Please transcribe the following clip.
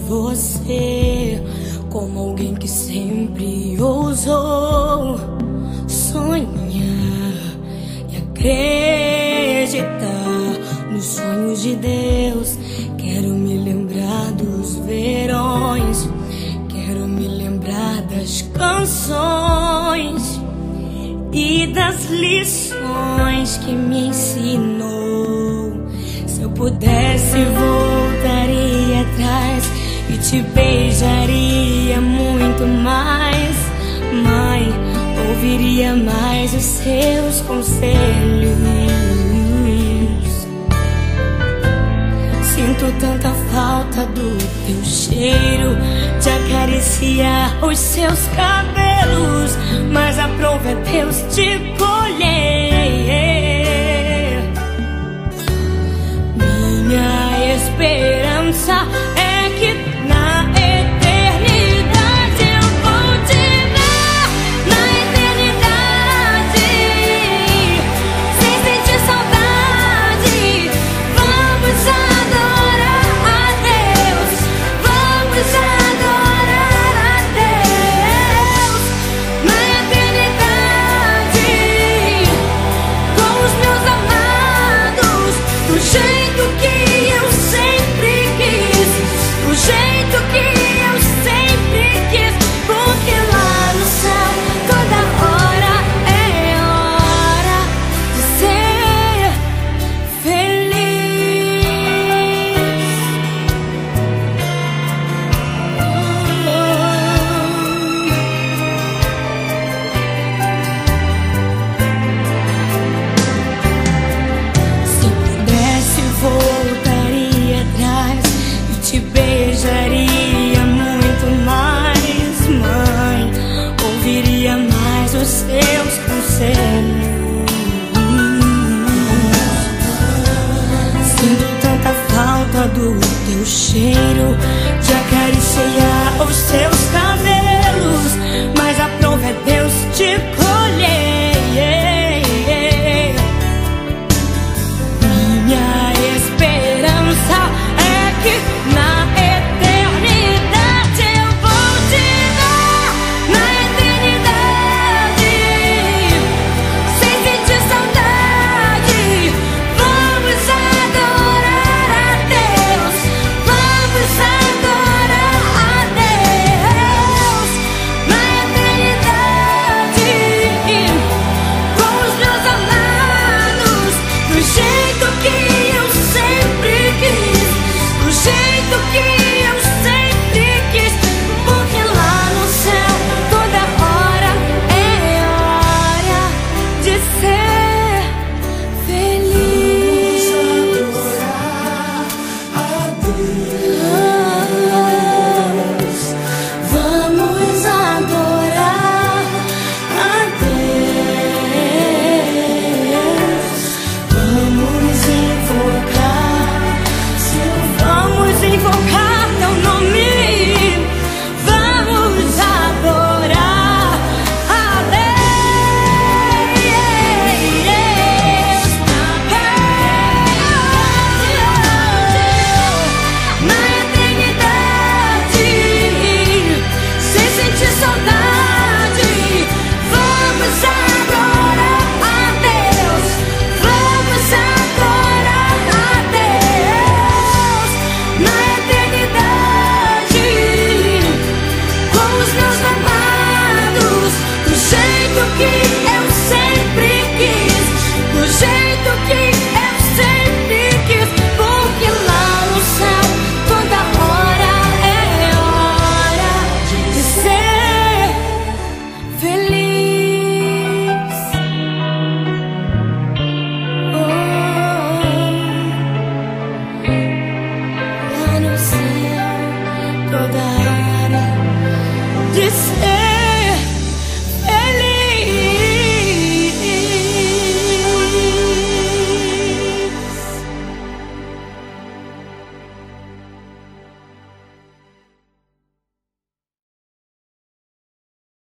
você como alguém que sempre ousou sonhar e acreditar nos sonhos de Deus. Quero me lembrar dos verões, quero me lembrar das canções e das lições que me ensinou. Se eu pudesse, voltaria atrás e te beijaria muito mais. Mãe, ouviria mais os seus conselhos. Sinto tanta falta do teu cheiro, de acariciar os seus cabelos, mas aprove a Deus te colher. Minha esperança é que na eternidade eu vou te ver. Na eternidade, sem sentir saudade, vamos adorar a Deus. Vamos adorar a Deus. Na eternidade, com os meus amados, do jeito que eu sempre quis, do jeito que eu sempre quis, porque lá no céu toda hora é hora de ser feliz. Se eu pudesse, voltaria atrás e te beijaria muito mais. Mãe, ouviria mais os seus conselhos. Sinto tanta falta do teu cheiro,